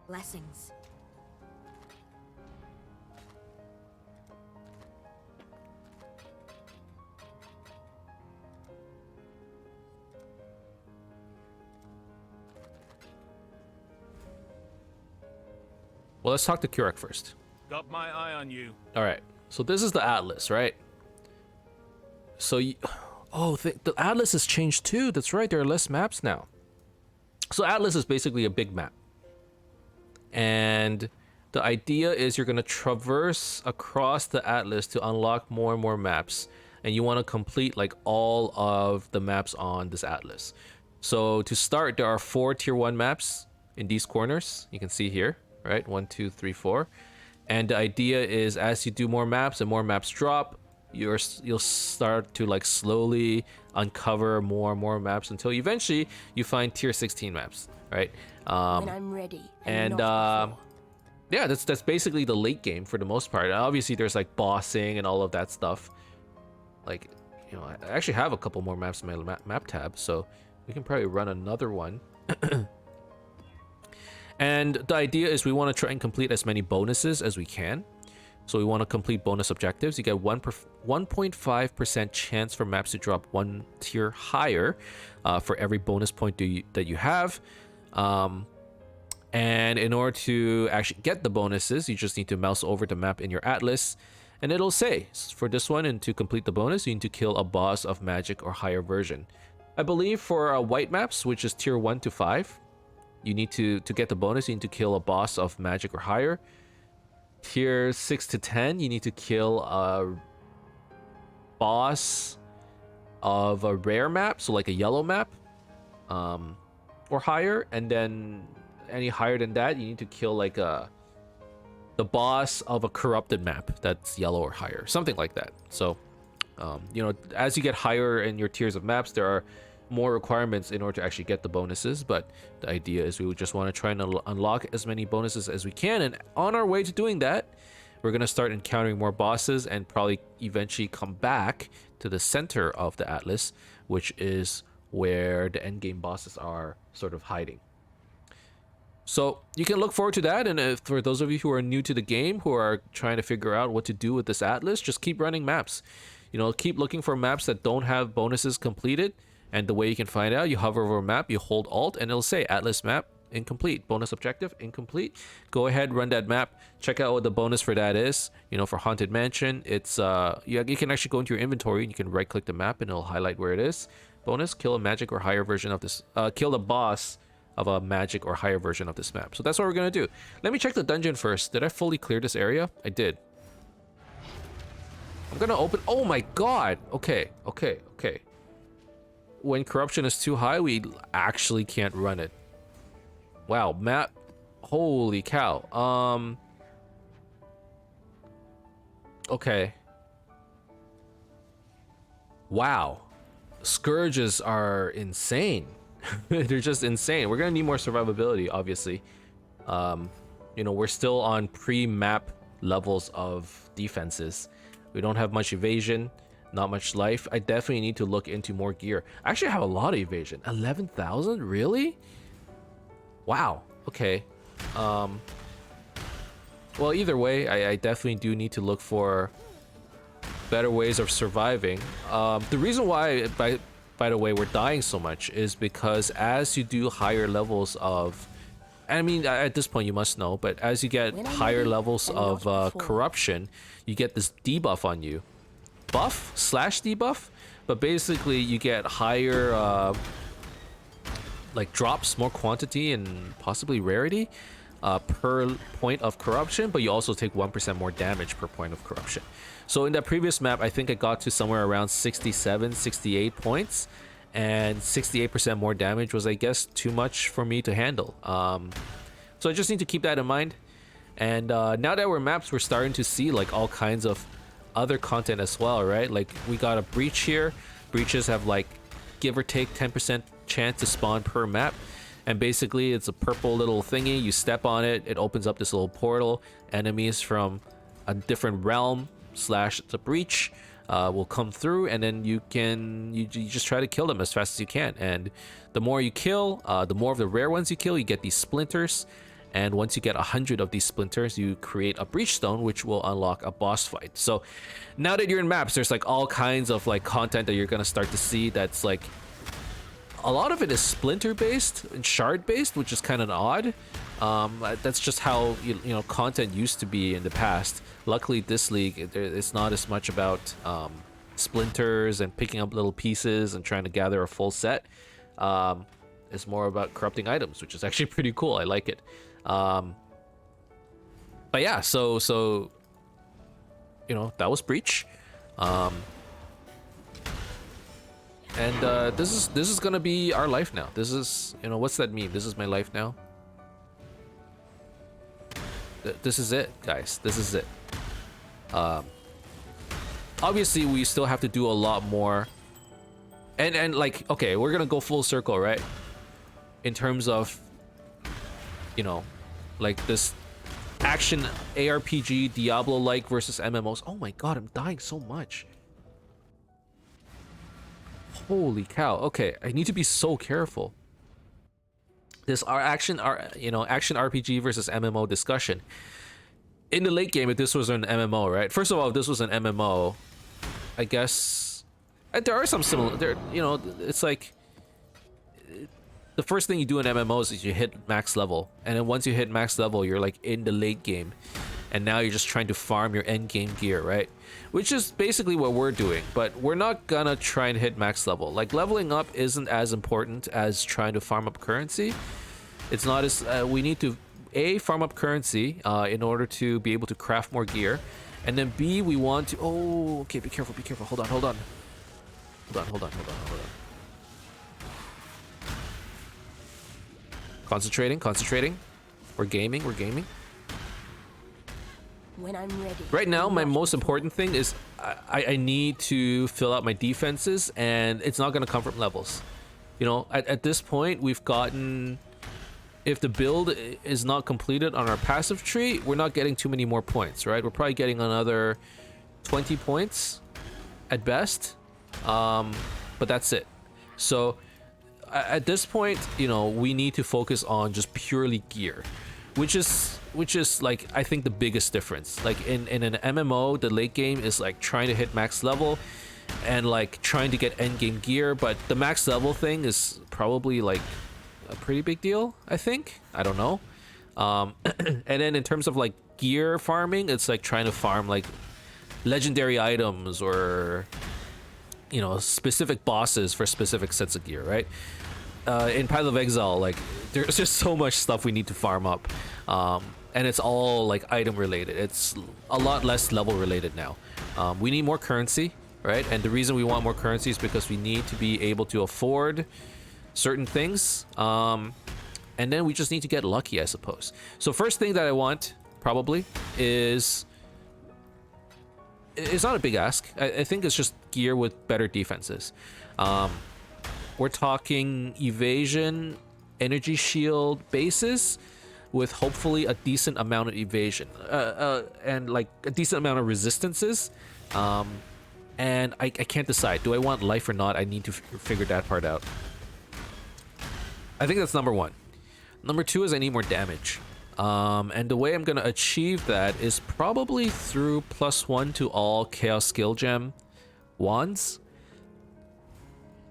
Blessings. Well, let's talk to Kurek first. Got my eye on you. All right. So this is the Atlas, right? So the Atlas has changed too. That's right. There are less maps now. So Atlas is basically a big map. And the idea is you're going to traverse across the Atlas to unlock more and more maps. And you want to complete like all of the maps on this Atlas. So to start, there are 4 tier 1 maps in these corners. You can see here. Right, 1, 2, 3, 4, and the idea is as you do more maps and more maps drop, you'll start to like slowly uncover more and more maps until eventually you find tier 16 maps, right? When I'm ready. And not yeah, that's basically the late game for the most part. Obviously, there's like bossing and all of that stuff. Like, you know, I actually have a couple more maps in my map tab, so we can probably run another one. And the idea is we want to try and complete as many bonuses as we can. So we want to complete bonus objectives. You get 1.5% chance for maps to drop 1 tier higher for every bonus point that you have. And in order to actually get the bonuses, you just need to mouse over the map in your atlas. And it'll say, for this one, and to complete the bonus, you need to kill a boss of magic or higher version. I believe for white maps, which is tier 1 to 5, you need to get the bonus, you need to kill a boss of magic or higher. Tier 6 to 10, you need to kill a boss of a rare map, so like a yellow map, or higher. And then any higher than that, you need to kill like the boss of a corrupted map that's yellow or higher, something like that. So, you know, as you get higher in your tiers of maps, there are more requirements in order to actually get the bonuses, but the idea is we would just want to try and unlock as many bonuses as we can. And on our way to doing that, we're going to start encountering more bosses and probably eventually come back to the center of the Atlas, which is where the endgame bosses are sort of hiding. So you can look forward to that. And for those of you who are new to the game, who are trying to figure out what to do with this Atlas, just keep running maps. You know, keep looking for maps that don't have bonuses completed. And the way you can find out, you hover over a map, you hold Alt, and it'll say Atlas map incomplete, bonus objective incomplete. Go ahead, run that map, check out what the bonus for that is. You know, for Haunted Mansion, it's you can actually go into your inventory and you can right click the map and it'll highlight where it is. Bonus, kill a magic or higher version of this, kill the boss of a magic or higher version of this map. So that's what we're gonna do. Let me check the dungeon first. Did I fully clear this area? I did. I'm gonna open, oh my god. Okay. When corruption is too high, we actually can't run it. Wow, map. Holy cow. Okay. Wow. Scourges are insane. They're just insane. We're gonna need more survivability, obviously. You know, we're still on pre-map levels of defenses. We don't have much evasion, not much life. I definitely need to look into more gear. I actually have a lot of evasion. 11,000? Really? Wow. Okay. Well, either way, I definitely do need to look for better ways of surviving. The reason why, by the way, we're dying so much is because as you do higher levels of, I mean, at this point you must know, but as you get higher levels of corruption, you get this debuff on you. Buff slash debuff, but basically you get higher like drops, more quantity and possibly rarity per point of corruption, but you also take 1% more damage per point of corruption. So in that previous map, I think I got to somewhere around 67, 68 points, and 68% more damage was, I guess, too much for me to handle. So I just need to keep that in mind. And now that we're maps, we're starting to see like all kinds of other content as well, right? Like we got a breach here. Breaches have like give or take 10% chance to spawn per map. And basically it's a purple little thingy. You step on it, it opens up this little portal. Enemies from a different realm slash the breach will come through, and then you just try to kill them as fast as you can. And the more you kill, the more of the rare ones you kill, you get these splinters. And once you get 100 of these splinters, you create a breach stone, which will unlock a boss fight. So now that you're in maps, there's like all kinds of like content that you're gonna start to see. That's like a lot of it is splinter based and shard based, which is kind of odd. That's just how you know content used to be in the past. Luckily, this league it's not as much about splinters and picking up little pieces and trying to gather a full set. It's more about corrupting items, which is actually pretty cool. I like it. But yeah, so you know that was breach. And this is gonna be our life now. This is, you know, what's that meme? This is my life now. This is it, guys. This is it. Obviously, we still have to do a lot more. And like, okay, we're gonna go full circle, right? In terms of, you know, like this action ARPG Diablo-like versus MMOs. Oh my god, I'm dying so much. Holy cow. Okay, I need to be so careful. This action RPG versus MMO discussion. In the late game, if this was an MMO, right? First of all, if this was an MMO, I guess there are some similar. There, you know, it's like the first thing you do in MMOs is you hit max level, and then once you hit max level, you're like in the late game, and now you're just trying to farm your end game gear, right? Which is basically what we're doing, but we're not gonna try and hit max level. Like leveling up isn't as important as trying to farm up currency. It's not as we need to A, farm up currency in order to be able to craft more gear, and then B, we want to okay, be careful, hold on. Concentrating. We're gaming. When I'm ready. Right now, my most important thing is I need to fill out my defenses, and it's not going to come from levels. You know, at this point, we've gotten... If the build is not completed on our passive tree, we're not getting too many more points, right? We're probably getting another 20 points at best, but that's it. So at this point, you know, we need to focus on just purely gear, which is like I think the biggest difference. Like in an MMO, the late game is like trying to hit max level and like trying to get end game gear, but the max level thing is probably like a pretty big deal, I think. I don't know. And then in terms of like gear farming, it's like trying to farm like legendary items or, you know, specific bosses for specific sets of gear, right? In Path of Exile, like there's just so much stuff we need to farm up, and it's all like item related. It's a lot less level related now. We need more currency, right? And the reason we want more currency is because we need to be able to afford certain things, and then we just need to get lucky, I suppose. So first thing that I want probably is, it's not a big ask. I think it's just gear with better defenses. We're talking evasion, energy shield bases, with hopefully a decent amount of evasion, and like a decent amount of resistances. And I can't decide. Do I want life or not? I need to figure that part out. I think that's number one. Number two is I need more damage. And the way I'm gonna achieve that is probably through +1 to all Chaos Skill Gem wands.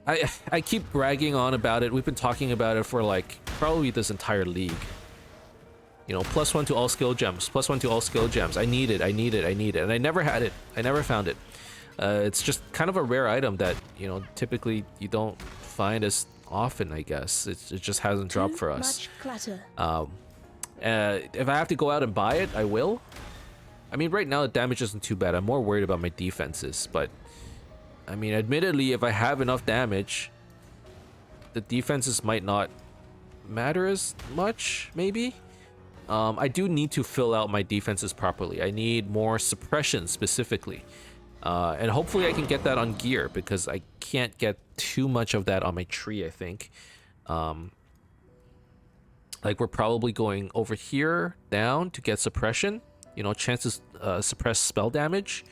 I keep bragging on about it. We've been talking about it for like probably this entire league. You know, +1 to all skill gems, +1 to all skill gems. I need it, and I never had it. I never found it. It's just kind of a rare item that, you know, typically you don't find as often, I guess. It just hasn't dropped for us. Much clutter. If I have to go out and buy it, I will. I mean, right now the damage isn't too bad. I'm more worried about my defenses, but I mean, admittedly, if I have enough damage, the defenses might not matter as much, maybe. I do need to fill out my defenses properly. I need more suppression specifically. And hopefully I can get that on gear, because I can't get too much of that on my tree, I think. Like, we're probably going over here, down, to get suppression. You know, chances suppress spell damage.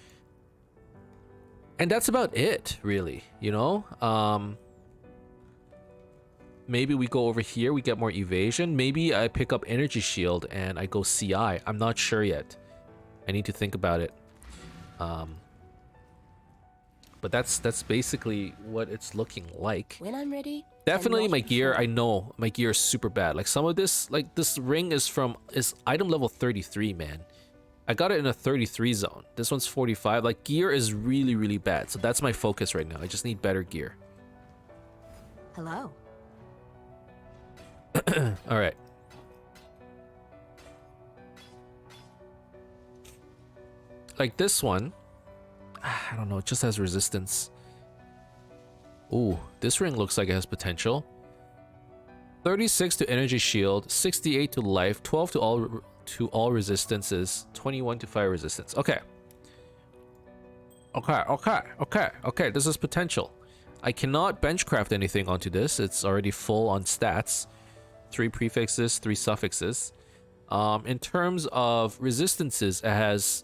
And that's about it, really, you know? Maybe we go over here, we get more evasion. Maybe I pick up energy shield and I go CI. I'm not sure yet. I need to think about it. But that's basically what it's looking like. When I'm ready. Definitely and my not gear, before. I know my gear is super bad. Like some of this, like this ring is item level 33, man. I got it in a 33 zone. This one's 45. Like, gear is really, really bad. So that's my focus right now. I just need better gear. Hello. All right. Like this one, I don't know, it just has resistance. Ooh, this ring looks like it has potential. 36 to energy shield, 68 to life, 12 to all resistances, 21 to fire resistance. Okay. Okay, this is potential. I cannot benchcraft anything onto this. It's already full on stats. 3 prefixes, 3 suffixes. In terms of resistances, it has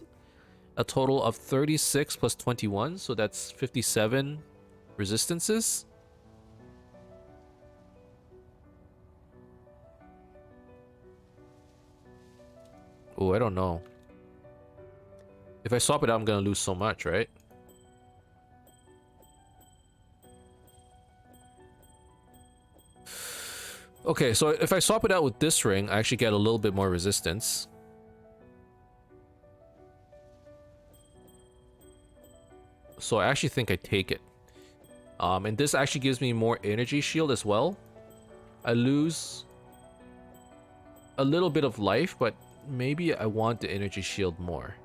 a total of 36 plus 21, so that's 57 resistances. Oh, I don't know. If I swap it out, I'm gonna lose so much, right? Okay, so if I swap it out with this ring, I actually get a little bit more resistance. So I actually think I take it. And this actually gives me more energy shield as well. I lose a little bit of life, but maybe I want the energy shield more.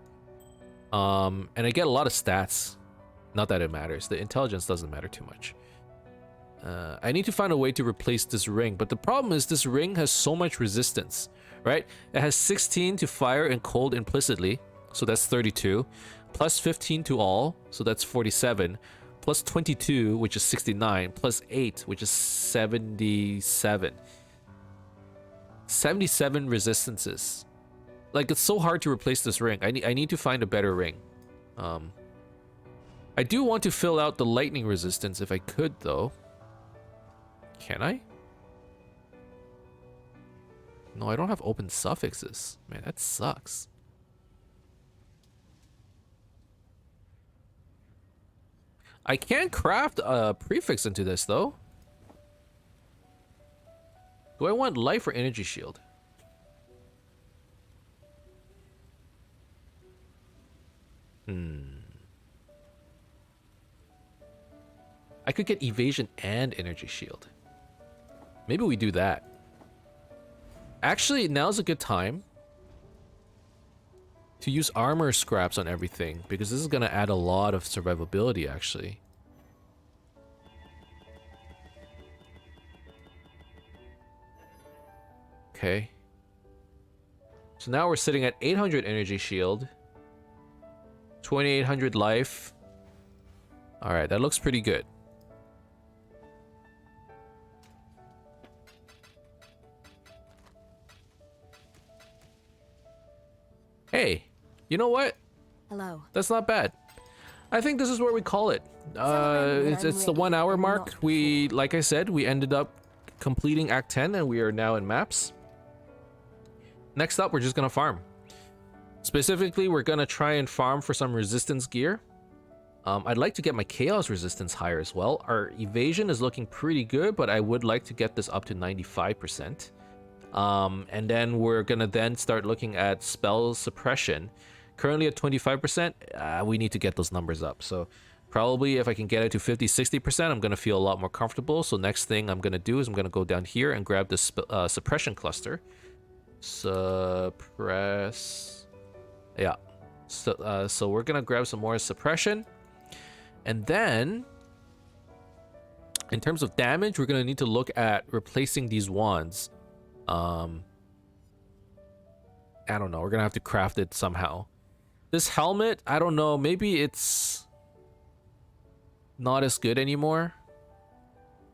And I get a lot of stats. Not that it matters. The intelligence doesn't matter too much. I need to find a way to replace this ring, but the problem is this ring has so much resistance, right? It has 16 to fire and cold implicitly, so that's 32, plus 15 to all, so that's 47, plus 22, which is 69, plus 8, which is 77. 77 resistances. Like, it's so hard to replace this ring. I need to find a better ring. I do want to fill out the lightning resistance if I could, though. Can I? No, I don't have open suffixes. Man, that sucks. I can craft a prefix into this, though. Do I want life or energy shield? I could get evasion and energy shield. Maybe we do that. Actually, now's a good time to use armor scraps on everything, because this is going to add a lot of survivability, actually. Okay. So now we're sitting at 800 energy shield. 2800 life. Alright, that looks pretty good. Hey, you know what? Hello. That's not bad. I think this is where we call it. It's the 1 hour mark. We, like I said, we ended up completing Act 10 and we are now in maps. Next up, we're just gonna farm. Specifically, we're gonna try and farm for some resistance gear. I'd like to get my chaos resistance higher as well. Our evasion is looking pretty good, but I would like to get this up to 95%. And then we're gonna then start looking at spell suppression. Currently at 25%, we need to get those numbers up. So probably if I can get it to 50-60%, I'm gonna feel a lot more comfortable. So next thing I'm gonna do is I'm gonna go down here and grab this suppression cluster. Suppress. Yeah. So we're gonna grab some more suppression. And then, in terms of damage, we're gonna need to look at replacing these wands. I don't know. We're gonna have to craft it somehow. This helmet, I don't know. Maybe it's not as good anymore.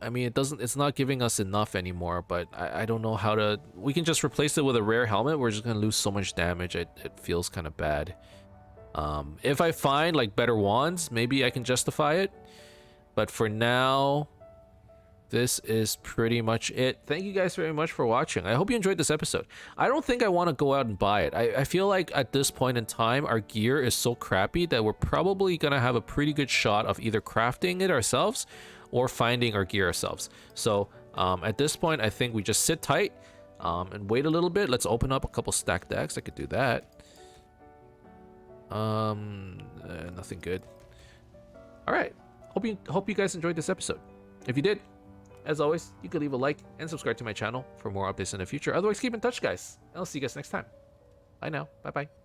I mean, it's not giving us enough anymore. But I don't know how to. We can just replace it with a rare helmet. We're just gonna lose so much damage. It feels kind of bad. If I find like better wands, maybe I can justify it. But for now, this is pretty much it. Thank you guys very much for watching. I hope you enjoyed this episode. I don't think I want to go out and buy it. I feel like at this point in time, our gear is so crappy that we're probably going to have a pretty good shot of either crafting it ourselves or finding our gear ourselves. So at this point, I think we just sit tight and wait a little bit. Let's open up a couple stacked decks. I could do that. Nothing good. All right. Hope you guys enjoyed this episode. If you did, as always, you can leave a like and subscribe to my channel for more updates in the future. Otherwise, keep in touch, guys. And I'll see you guys next time. Bye now. Bye-bye.